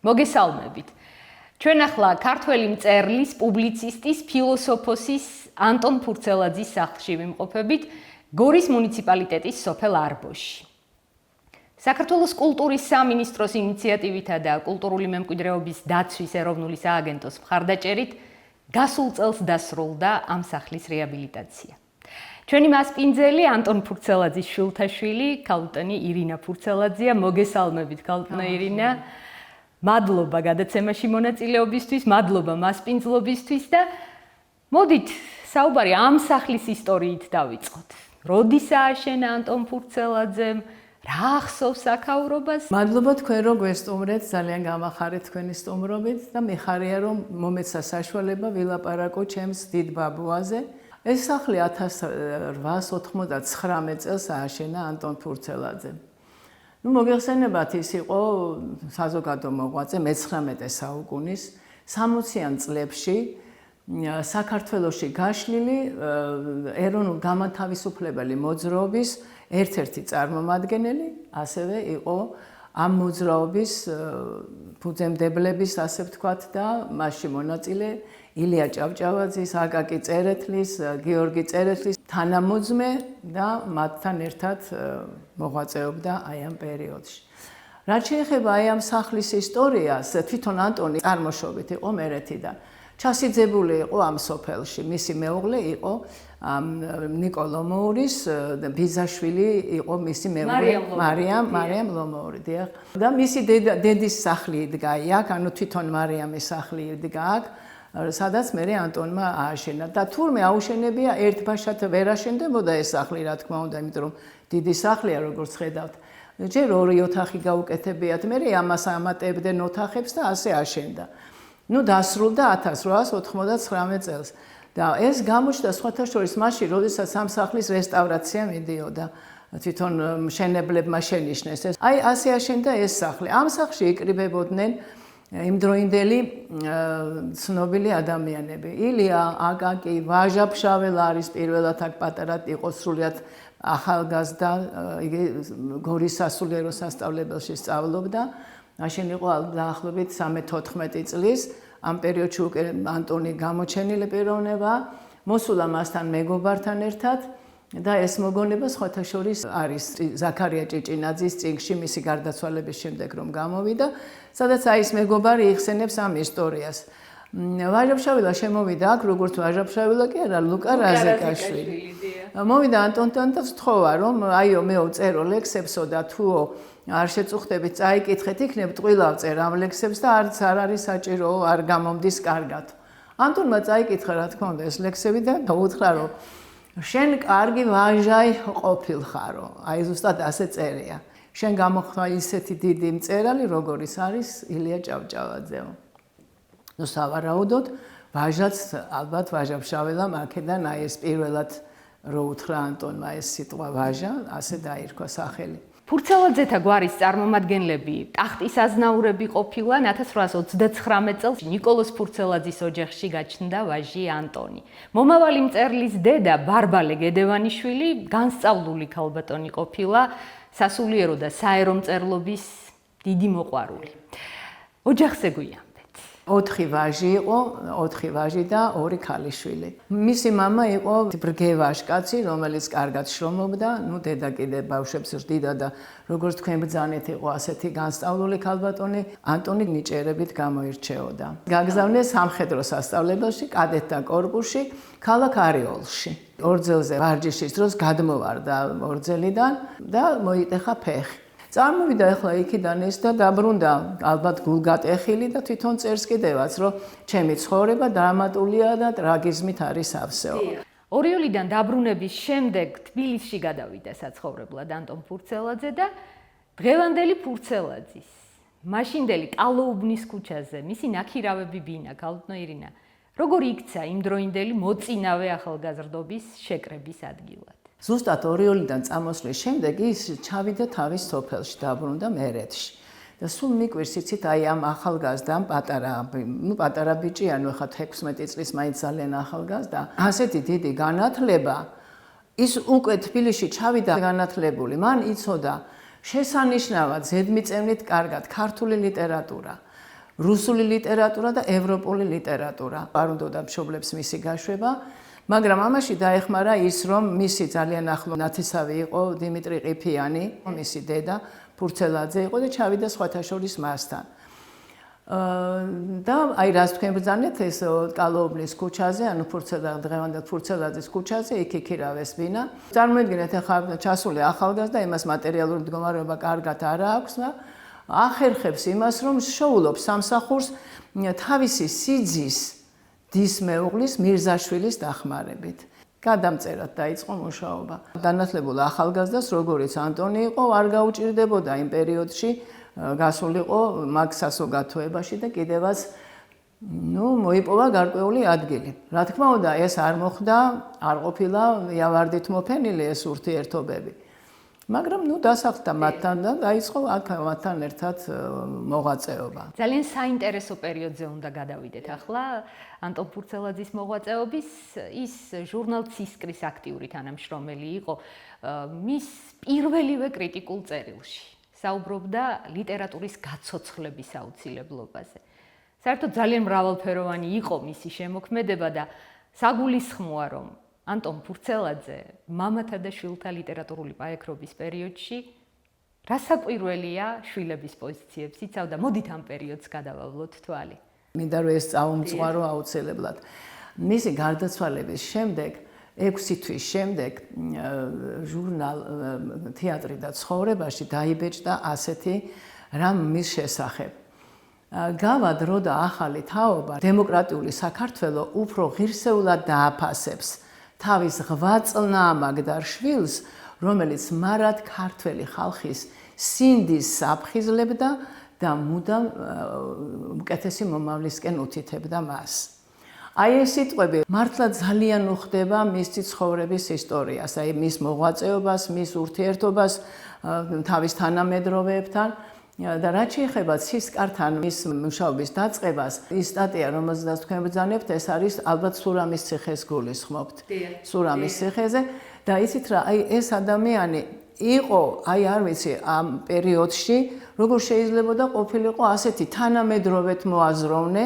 მოგესალმებით. ჩვენ ახლა ქართველი მწერლის, პუბლიცისტის, ფილოსოფოსის ანტონ ფურცელაძის სახლში ვიმყოფებით გორის მუნიციპალიტეტის სოფელ არბოში. საქართველოს კულტურის სამინისტროს ინიციატივითა და კულტურული მემკვიდრეობის დაცვის ეროვნული სააგენტოს მხარდაჭერით გასულ წელს დასრულდა ამ სახლის რეაბილიტაცია. ჩვენი მასპინძელი ანტონ ფურცელაძის შვილთაშვილი, ქალბატონი ირინა ფურცელაძეა. მოგესალმებით, ქალბატონი ირინა. მადლობა გადაცემაში მონაწილეობისთვის, მადლობა მასპინძლობისთვის და მოდით საუბარი ამ სახლის ისტორიით დავიწყოთ. როდის ააშენა ანტონ ფურცელაძემ, რა ახსოვს აქაურობას? მადლობა თქვენ რომ გვესტუმრეთ, ძალიან გამახარეთ თქვენი სტუმრობით და მიხარია რომ მომეცა საშუალება ვილაპარაკო ჩემს დიდ ბაბუაზე. ეს სახლი 1899 წელს ააშენა ანტონ ფურცელაძემ. მოგეხსენებათ, ის იყო საზოგადო მოღვაწე მე-19 საუკუნის 60-იან წლებში საქართველოში გაშლილი ეროვნულ გამათავისუფლებელი მოძრაობის ერთ-ერთი წარმომადგენელი, ასევე იყო ამ მოძრაობის ფუძემდებლების, ასე ვთქვათ, და მასში მონაწილე ილია ჭავჭავაძის, აკაკი წერეთლის, გიორგი წერეთლის თანამოძმე და მათთან ერთად მოღვაწეობდა აი ამ პერიოდში. რაც შეეხება აი ამ სახლის ისტორიას, თვითონ ანტონი წარმოშობით იყო მერეთიდან. ჩასიძებული იყო ამ სოფელში. მისი მეუღლე იყო ნიკო ლომოურის ბიზაშვილი, იყო მისი მეუღლე მარიამ ლომოური. და მისი დედის სახლი იდგა აქ, ანუ თვითონ მარიამის სახლი იდგა აქ, სადაც მერე ანტონმა ააშენა. და თურმე აუშენებია ერთბაშად ვერ აშენდებოდა ეს სახლი, რა თქმა უნდა, იმიტომ რომ დიდი სახლია, როგორც ხედავთ. ჯერ ორი ოთახი გაუკეთებიათ, მერე ამას ამატებდნენ ოთახებს და ასე აშენდა. დასრულდა 1899 წელს. და ეს გამოჩნდა სხვათა შორის მაშინ, როდესაც ამ სახლის რესტავრაცია მიდიოდა. თვითონ მშენებლებმა შენიშნეს ეს. აი ასე აშენდა ეს სახლი. ამ სახლში იკრიბებოდნენ იმდროინდელი ცნობილი ადამიანები. ილია, აკაკი, ვაჟა-ფშაველა არის პირველად აქ პატარად იყო სრულიად ახალგაზრდა, იგი გორის სასულიერო სასწავლებელში სწავლობდა. მაშინ იყო დაახლოებით 13-14 წლის. ამ პერიოდში უკვე ანტონი გამოჩენილი პიროვნება, მოსულა მასთან მეგობართან ერთად და ეს მოგონება სხვათა შორის არის ზაქარია ჭიჭინაძის წიგნში მისი გარდაცვალების შემდეგ რომ გამოვიდა, სადაც აი ეს მეგობარი იხსენებს ამ ისტორიას. ვაჟა-ფშაველა შემოვიდა აქ, როგორც ვაჟა-ფშაველა კი არა, ლუკა რაზეკაშვილი. მოვიდა ანტონთან და ვთხოვა რომ აიო მეო წერო ლექსებსო და თუო არ შეწუხდებით, წაიკითხეთ, იქნებ ტყვილავ წერ ამ ლექსებს და არც არ არის საჭირო, არ გამომდის კარგად. ანტონმა წაიკითხა, რა თქმა უნდა, ეს ლექსები და გაუთხრა რომ შენ კარგი ვაჟაი ყოფილხარო. აი ზუსტად ასე წერია. შენ გამოხდა ისეთი დიდი მწერალი, როგორიც არის ილია ჭავჭავაძე. სავარაუდოდ, ვაჟაც ალბათ ვაჟა-ფშაველამ აქედან აი ეს პირველად რო უთხრა ანტონმა ეს სიტყვა ვაჟა, ასე დაირქვა სახელი. ფურცელაძეთა გვარის წარმომადგენლები ტახტის აზნაურები ყოფილან 1829 წელს ნიკოლოზ ფურცელაძის ოჯახში გაჩნდა ვაჟი ანტონი. მომავალი მწერლის დედა ბარბალე გედევანიშვილი განსწავლული ქალბატონი ყოფილა, სასულიერო და საერო მწერლობის დიდი მოყვარული. ოჯახზე გვიამბეთ. 4 ვაჟი იყო, 4 ვაჟი და 2 ქალიშვილი. მისი მამა იყო ბრგე ვაჟკაცი, რომელიც კარგად შრომობდა, დედა კიდე ბავშვებს ზრდიდა და როგორც თქვენ ბრძანეთ, იყო ასეთი განსწავლული ქალბატონი, ანტონი ნიჭერებით გამოირჩეოდა. გაგზავნეს სამხედრო სასწავლებელში, კადეტთა კორპუსში, ქალაქ არიოლში. ორძელზე ვარჯიშის დროს გადმოვარდა ორძელიდან და მოიტეხა ფეხი. წარმოვიდა ახლა იქიდან ეს და დაბრუნდა ალბათ გულგატეხილი და თვითონ წერს კიდევაც, რომ ჩემი ცხოვრება დრამატულია და ტრაგიზმით არის ავსეო. ორიოლიდან დაბრუნების შემდეგ თბილისში გადავიდა საცხოვრებლად ანტონ ფურცელაძე და დღევანდელი ფურცელაძის მაშინდელი კალოუბნის ქუჩაზე მისი ნაქირავები ბინა, ქალბატონი ირინა, როგორ იქცა იმდროინდელი მოწინავე ახალგაზრდობის შეკრების ადგილად? ზუსტად ორიოლიდან წამოსვლის შემდეგ ის ჩავიდა თავის სოფელში, დაბრუნდა მერეთში. და სულ მიკვირს იცით აი ამ ახალგაზრდამ პატარა ბიჭი, ანუ ხა 16 წლის მაინც ძალიან ახალგაზრდა, ასეთი დიდი განათლება, ის უკვე თბილისში ჩავიდა განათლებული, მან იცოდა შესანიშნავად ზედმიწევნით კარგად ქართული ლიტერატურა. რუსული ლიტერატურა და ევროპული ლიტერატურა. არ უნდოდა მშობლებს მისი გაშვება, მაგრამ ამაში დაეხმარა ის, რომ მისი ძალიან ახლო ნათესავი იყო დიმიტრი ყიფიანი, მისი დედა ფურცელაძე იყო და ჩავიდა სხვათა შორის მასთან. და აი რას თქვენ ბრძანეთ ეს კალოუბნის ქუჩაზე, ანუ დღევანდელ ფურცელაძის ქუჩაზე, იქ იქირავეს ბინა. წარმოიდგინეთ, ახლა ჩასული ახალგაზრდა, იმას მატერიალური მდგომარეობა კარგად არ აქვს და ახერხებს იმას, რომ შოულობს სამსახურს თავისი სიძის დის მეუღლის მირზაშვილის დახმარებით. გადამწერად დაიწყო მუშაობა. განათლებულ ახალგაზრდას, როგორიც ანტონი იყო, არ გაუჭირდებოდა იმ პერიოდში გასულიყო მაგ საზოგადოებაში და კიდევაც მოიპოვა გარკვეული ადგილი. რა თქმა უნდა, ეს არ მოხდა, არ ყოფილა იავარდით მოფენილი ეს ურთიერთობები. მაგრამ დასახლდა მათთან და დაიწყო აქ მათთან ერთად მოღვაწეობა. ძალიან საინტერესო პერიოდზე უნდა გადავიდეთ ახლა. ანტონ ფურცელაძის მოღვაწეობის ის ჟურნალ ცისკრის აქტიური თანამშრომელი იყო მის პირველივე კრიტიკულ წერილში. საუბრობდა ლიტერატურის გაცოცხლების აუცილებლობაზე. საერთოდ ძალიან მრავალფეროვანი იყო მისი შემოქმედება და საგულისხმოა, რომ ანტონ ფურცელაძე მამათა და შვილთა ლიტერატურული პაექრობის პერიოდში რასაკვირველია შვილების პოზიციებს იცავდა. მოდით ამ პერიოდს გადავავლოთ თვალი. მინდა რომ ეს წაუმწვარო აუცილებლად. მისი გარდაცვალების შემდეგ 6 თვის შემდეგ ჟურნალ თეატრი და ცხოვრებაში დაიბეჭდა ასეთი რამ მის შესახებ. გავა დრო და ახალი თაობა დემოკრატიული საქართველო უფრო ღირსეულად დააფასებს თავის ღვაწლნამაგდარ შვილს, რომელიც მარად ქართველი ხალხის სინდის საფხიზლებდა და მუდამ უკეთესი მომავლისკენ უთითებდა მას. აი ეს სიტყვები მართლა ძალიან უხდება მის ცხოვრების ისტორიას, აი მის მოღვაწეობას, მის ურთიერთობას თავის თანამედროვეებთან და რაც შეეხება ცისკართან მის მუშაობის დაწყებას, ის სტატია, რომელზეც თქვენ ბრძანებთ, ეს არის ალბათ სურამის ციხეს გულისხმობთ. სურამის ციხეზე და იცით რა, აი ეს ადამიანი იყო, აი არ ვიცი, ამ პერიოდში, როგორ შეიძლება და ყოფილიყო ასეთი თანამედროვეთ მოაზროვნე,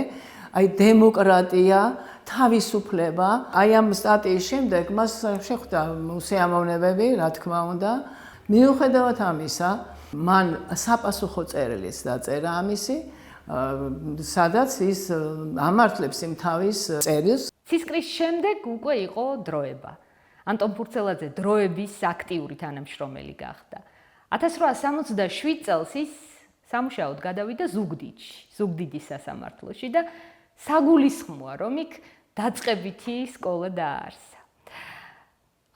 აი დემოკრატია, თავისუფლება, აი ამ სტატიის შემდეგ მას შეხვდა უსიამოვნებები, რა თქმა უნდა. მიუხედავად ამისა, მან საპასუხო წერილიც დაწერა ამისი, სადაც ის ამართლებს იმ თავის წერილს. ცისკრის შემდეგ უკვე იყო დროება. ანტონ ფურცელაძე დროების აქტიური თანამშრომელი გახდა. 1867 წელს ის სამუშაოდ გადავიდა ზუგდიდში, ზუგდიდის სასამართლოში და საგულისხმოა, რომ იქ დაწყებითი სკოლა დააარსა.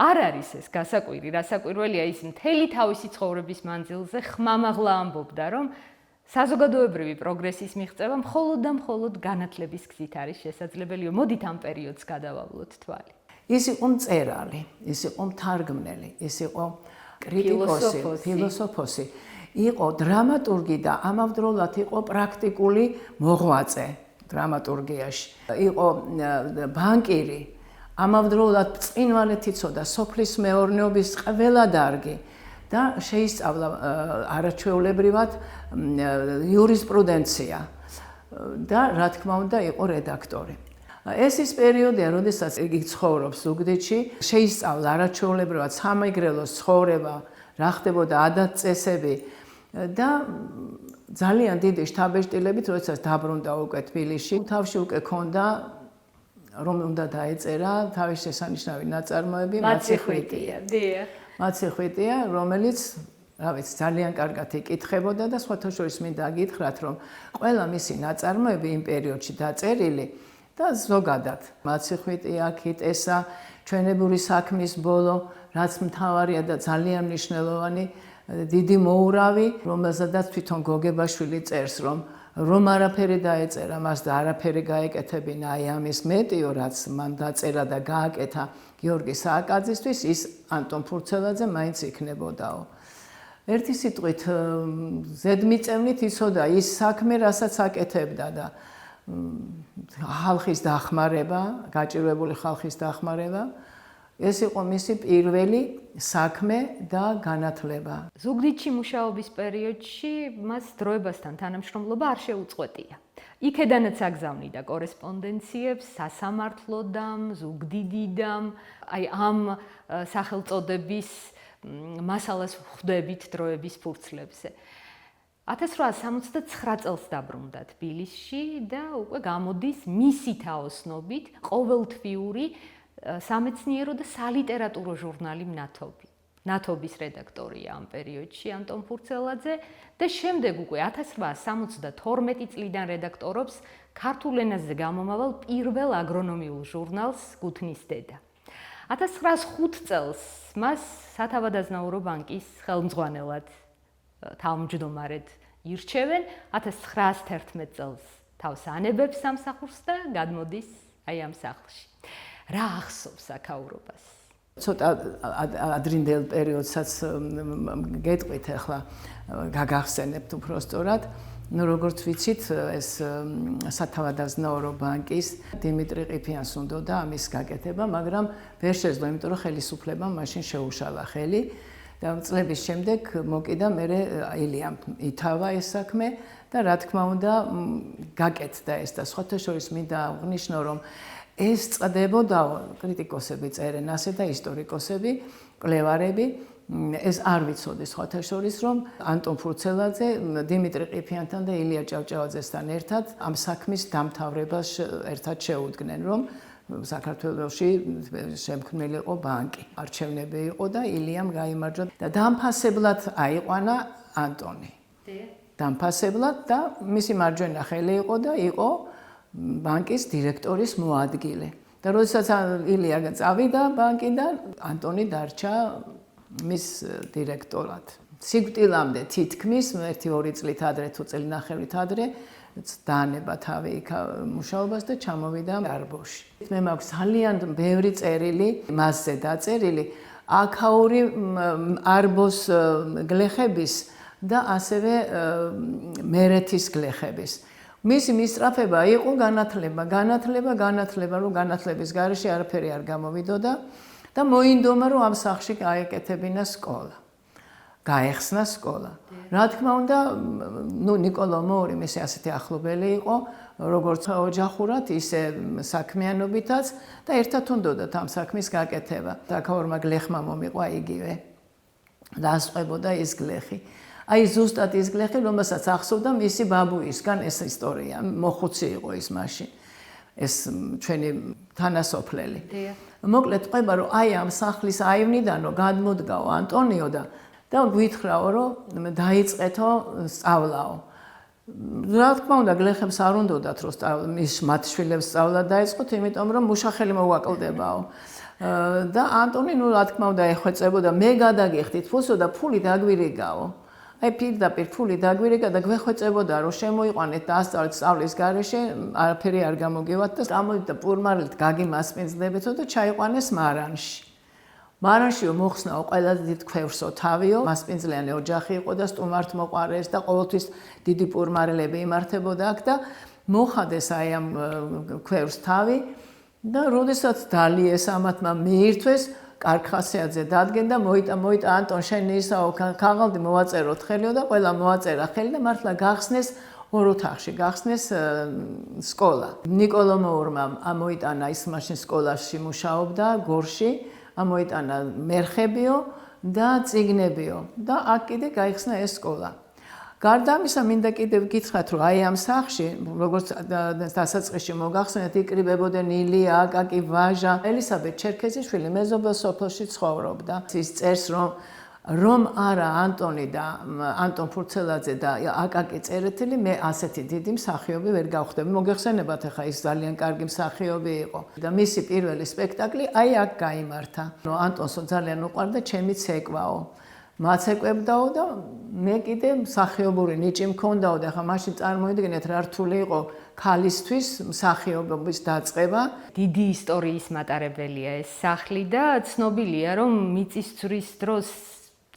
არ არის ეს გასაკვირი, რასაკვირველია ის მთელი თავისი ცხოვრების მანძილზე ხმამაღლა ამბობდა, რომ საზოგადოებრივი პროგრესის მიღწევა მხოლოდ და მხოლოდ განათლების გზით არის შესაძლებელი. მოდით ამ პერიოდს გადავავლოთ თვალი. ის იყო მწერალი, ის იყო მთარგმნელი, ის იყო კრიტიკოსი, ფილოსოფოსი, იყო დრამატურგი და ამავდროულად იყო პრაქტიკული მოღვაწე დრამატურგიაში. იყო ბანკირი, ამავდროულად ბრწყინვალედ იცოდა სოფლის მეურნეობის ყველა დარგი და შეისწავლა არაჩვეულებრივად იურისპრუდენცია და რა თქმა უნდა იყო რედაქტორი. ეს ის პერიოდია, როდესაც იგი ცხოვრობს ზუგდიდში, შეისწავლა არაჩვეულებრივად სამეგრელოს ცხოვრება, რა ხდებოდა ადათ-წესები და ძალიან დიდი შთაბეჭდილებით, როდესაც დაბრუნდა უკვე თბილისში, თავში უკვე ჰქონდა რომ უნდა დაეწერა თავის შესანიშნავი ნაწარმოები მაცეხვიტია, დიახ. მაცეხვიტია, რომელიც რა ვიცი, ძალიან კარგად იკითხებოდა და სხვათა შორის მინდა გითხრათ, რომ ყველა მისი ნაწარმოები იმ პერიოდში დაწერილი და ზოგადად მაცეხვიტია, ქიტესა, ჩვენებური საქმის ბოლო, რაც მთავარია და ძალიან მნიშვნელოვანი დიდი მოურავი, რომელზედაც თვითონ გოგებაშვილი წერს, რომ არაფერი დაეწერა მას და არაფერი გაეკეთებინა აი ამის მეტიო, რაც მან დაწერა და გააკეთა გიორგი სააკაძისთვის, ის ანტონ ფურცელაძე მაინც იქნებოდაო. ერთი სიტყვით ზედმიწევნით იცოდა ის საქმე, რასაც აკეთებდა და ხალხის დახმარება, გაჭირვებული ხალხის დახმარება, ეს იყო მისი პირველი საქმე და განათლება. ზუგდიდში მუშაობის პერიოდში მას დროებასთან თანამშრომლობა არ შეუწყვეტია. იქედანაც აგზავნიდა კორესპონდენციებს სასამართლოდამ, ზუგდიდიდამ, აი ამ სახელწოდების მასალას ხვდებით დროების ფურცლებზე. 1869 წელს დაბრუნდა თბილისში და უკვე გამოდის მისი თაოსნობით ყოველთვიური სამეცნიერო და სალიტერატურო ჟურნალი მნათობი. ნათობის რედაქტორია ამ პერიოდში ანტონ ფურცელაძე და შემდეგ უკვე 1872 წლიდან რედაქტორობს ქართულ ენაზე გამომავალ პირველ აგრონომიულ ჟურნალს გუთნის დედა. 1905 წელს მას სათავადაზნაურო ბანკის ხელმძღვანელად თავმჯდომარედ ირჩევენ, 1911 წელს თავს ანებებს სამსახურს და გადმოდის აი ამ სახლში. რა ახსოვს აქაურობას? ცოტა ადრინდელ პერიოდსაც გეტყვით ახლა გაგახსენებთ უბრალოდ. Ну, როგორც ვიცით, ეს სათავადაზნაურო ბანკის დიმიტრი ყიფიანს უნდოდა ამის გაკეთება, მაგრამ ვერ შეძლო, იმიტომ რომ ხელისუფლებამ მაშინ შეუშალა ხელი და წლების შემდეგ მოკიდა მერე ილიამ ითავა ეს საქმე და რა თქმა უნდა გაკეთდა ეს და სხვათა შორის მინდა აღნიშნო, რომ ეს წდებოდა კრიტიკოსები წერენ ასე და ისტორიკოსები, კვლევარები ეს არ ვიცოდი სხვათა შორის რომ ანტონ ფურცელაძე დიმიტრი ყიფიანთან და ილია ჭავჭავაძესთან ერთად ამ საქმის დამთავრებას ერთად შეუდგნენ რომ საქართველოში შემქმნელი იყო ბანკი არჩევნები იყო და ილიამ გაიმარჯვა და დამფასებლად აიყვანა ანტონი დამფასებლად და მისი მარჯვენა ხელი იყო და იყო ბანკის დირექტორის მოადგილე და როდესაც ილია წავიდა ბანკიდან ანტონი დარჩა მის დირექტორად. სიკვდილამდე თითქმის 1-2 წლით ადრე თუ წელნახევრით ადრე დაანება თავი იქ მუშაობას და ჩამოვიდა არბოში. მე მაქვს ძალიან ბევრი წერილი მასზე დაწერილი აქაური არბოს გლეხების და ასევე მერეთის გლეხების. მისი მისწრაფება იყო განათლება, რომ განათლების გარეშე არაფერი არ გამოვიდოდა. და მოინდომა რომ ამ სახლში გაეკეთებინა სკოლა. გაეხსნა სკოლა. რა თქმა უნდა, ნიკოლო მოური მისი ასეთი ახლობელი იყო, როგორც ოჯახურად, ისე საქმიანობითაც და ერთად უნდოდათ ამ საქმის გაკეთება. აქაურმა გლეხმა მომიყვა იგივე. დაასწყვებოდა ის გლეხი. აი ზუსტად ის გლეხი, რომელსაც ახსოვდა მისი ბაბუისგან ეს ისტორია, მოხუცი იყო ის მაშინ. ეს ჩვენი თანასოფლელი. მოკლედ ყვება რომ აი ამ სახლის აივნიდანო გადმოდგაო ანტონიო და გვითხრაო რომ დაიწყეთო სწავლაო. რა თქმა უნდა გლეხებს არ უნდათ რომ მათ შვილებს სწავლა დაიწყოთ, იმიტომ რომ მუშახელი მოვაკლდებაო. და ანტონი რა თქმა უნდა ეხვეწებოდა მე გადაგიხდით ფულსო და ფული დაგვირიგაო. აი პირდაპირ ფული დაგვირიგა და გვეხვეწებოდა რომ შემოიყვანეთ და ასწავლეთ სწავლის გარეშე, არაფერი არ გამოგივათ და გამოდით პურმარილით გაგიმასპინძლებეთო და ჩაიყვანეს მარანში. მარანშიო მოხსნაო ყველაზე დიდ ქვევრსო თავიო, მასპინძლიანი ოჯახი იყო და სტუმართ მოყარეს და ყოველთვის დიდი პურმარილები იმართებოდა აქ და მოხადეს აი ამ ქვევრს თავი და როდესაც დალიეს ამათმა მიირთვეს კარქასიაძე დადგენ და მოიტა ანტონ შენი ისაო ქაღალდი მოვაწეროთ ხელიო და ყველა მოაწერა ხელი და მართლა გახსნეს ორ ოთახში გახსნეს სკოლა. ნიკოლო მოურმა ამოიტანა ის მაშინ სკოლაში მუშაობდა გორში, ამოიტანა მერხებიო და წიგნებიო და აქ კიდე გაიხსნა ეს სკოლა. გარდა ამისა მინდა კიდევ გითხრათ რომ აი ამ სახლში როგორც დასაწყისში მოგახსენეთ იქრიბებოდნენ ილია, აკაკი, ვაჟა, ელისაბედ ჩერქეზიშვილი მეზობელ სოფელში ცხოვრობდა. ის წერს რომ არა ანტონი და ანტონ ფურცელაძე და აკაკი წერეთელი მე ასეთი დიდი მსახიობი ვერ გავხდები. მოგეხსენებათ ახლა ის ძალიან კარგი მსახიობი იყო და მისი პირველი სპექტაკლი აი აქ გაიმართა. ანტონსო ძალიან უყვარდა ჩემი ცეკვაო. მაცეკვებდაო და მე კიდე მსახიობური ნიჭი მქონდაო და ახლა მაშინ წარმოიდგინეთ რა რთული იყო ქალისთვის მსახიობობის დაწყება. დიდი ისტორიის მატარებელია ეს სახლი და ცნობილია რომ მიწისძვრის დროს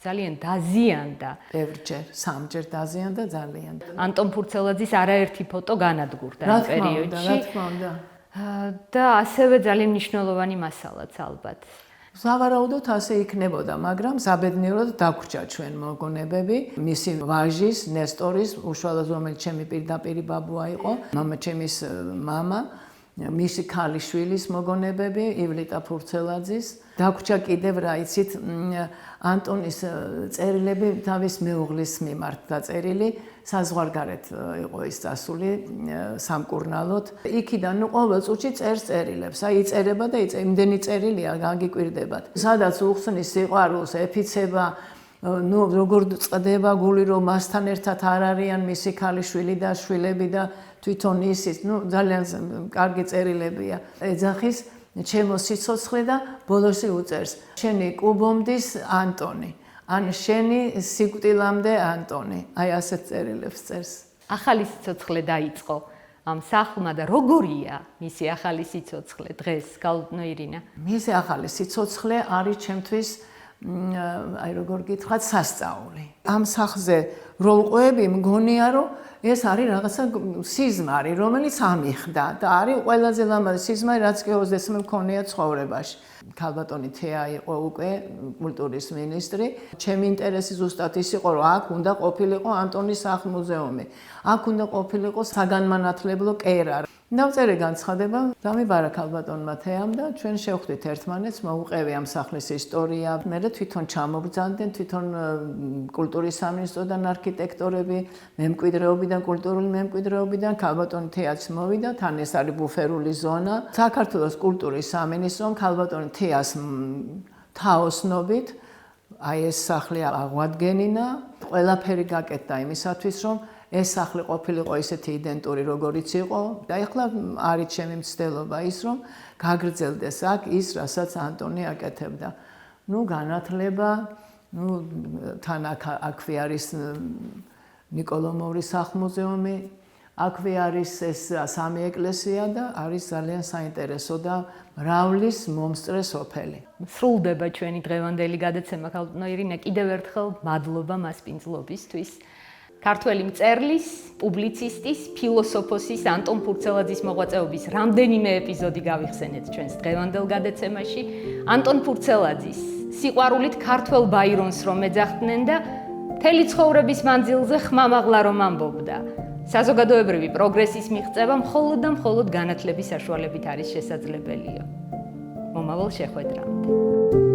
ძალიან დაზიანდა. ბევრჯერ, სამჯერ დაზიანდა ძალიან. ანტონ ფურცელაძის არაერთი ფოტო განადგურდა ამ პერიოდში. რა თქმა უნდა. და ასევე ძალიან მნიშვნელოვანი მასალაც ალბათ. სავარაუდოდ ასე იქნებოდა, მაგრამ საბედნიეროდ დაგვრჩა ჩვენ მოგონებები. მისი ვაჟის, ნესტორის, უშუალოდ რომელიც ჩემი პირდაპირი ბაბუა იყო, მამაჩემის მამა, მისი ქალიშვილის მოგონებები, ივლიტა ფურცელაძის. დაგვრჩა კიდევ რა იცით, ანტონის წერილები თავის მეუღლის მიმართ დაწერილი, საზღვარგარეთ იყო ის წასული სამკურნალოდ. იქიდან ყოველ წუთში წერს წერილებს. აი იწერება და იმდენი წერილია, გაგიკვირდებათ. სადაც უხსნის სიყვარულს, ეფიცება, როგორ წყდება გული, რომ მასთან ერთად არ არიან მისი ქალიშვილი და შვილები და თვითონ ისიც, ძალიან კარგი წერილებია. ეძახის ჩემო სიცოცხლე და ბოლოსი უწერს: შენი კუბომდის ანტონი. ან შენი სიკვდილამდე ანტონი. აი ასეთ წერილებს წერს. ახალი სიცოცხლე დაიწყო ამ სახლმა და როგორია მისი ახალი სიცოცხლე დღეს, გალუტნო ირინა? მისი ახალი სიცოცხლე არის ჩემთვის აი როგორ გითხრათ, სასწაული. ამ სახლზე როლყვეები მგონია, რომ ეს არის რაღაცა სიზმარი, რომელიც ამიხდა და არის ყველაზე ლამაზი სიზმარი, რაც კი ოზდესმე მქონია ცხოვრებაში. ქალბატონი თეა იყო უკვე კულტურის მინისტრი. ჩემი ინტერესი ზუსტად ის იყო, რომ აქ უნდა ყოფილიყო ანტონის სახლ-მუზეუმი. აქ უნდა ყოფილიყო საგანმანათლებლო კერა. დავწერე განცხადება, დამიბარა ქალბატონმა თეამ და ჩვენ შევხვდით ერთმანეთს, მოუყევი ამ სახლის ისტორია. მე თვითონ ჩამობრძანდნენ, თვითონ კულტურის სამინისტროდან არქიტექტორები, მემკვიდრეობიდან, კულტურული მემკვიდრეობიდან, ქალბატონი თეაც მოვიდა, თან ეს არის ბუფერული ზონა. საქართველოს კულტურის სამინისტრომ ქალბატონი თეას თაოსნობით აი ეს სახლი აღვადგენინა. ყველაფერი გაკეთდა იმისათვის, რომ ეს სახლი ყოფილიყო ისეთი იდენტური, როგორიც იყო და ახლა არის ჩემი მცდელობა ის, რომ გაგრძელდეს აქ ის, რასაც ანტონი აკეთებდა. განათლება, თან აქვე არის ნიკოლომოვრის სახლ-მუზეუმი, აქვე არის ეს სამი ეკლესია და არის ძალიან საინტერესო და მრავლის მომსწრე სოფელი. სრულდება ჩვენი დღევანდელი გადაცემა, გალუტნო ირინა, კიდევ ერთხელ მადლობა მასპინძლობისთვის. ქართველი მწერლის, პუბლიცისტის, ფილოსოფოსის ანტონ ფურცელაძის მოღვაწეობის რამდენიმე ეპიზოდი გავიხსენეთ ჩვენს დღევანდელ გადაცემაში. ანტონ ფურცელაძის სიყვარულით ქართველ ბაირონს რომ ეძახდნენ და მთელი ცხოვრების მანძილზე ხმამაღლა რომ ამბობდა. საზოგადოებრივი პროგრესის მიღწევა მხოლოდ და მხოლოდ განათლების საშუალებით არის შესაძლებელია. მომავალ შეხვედრამდე.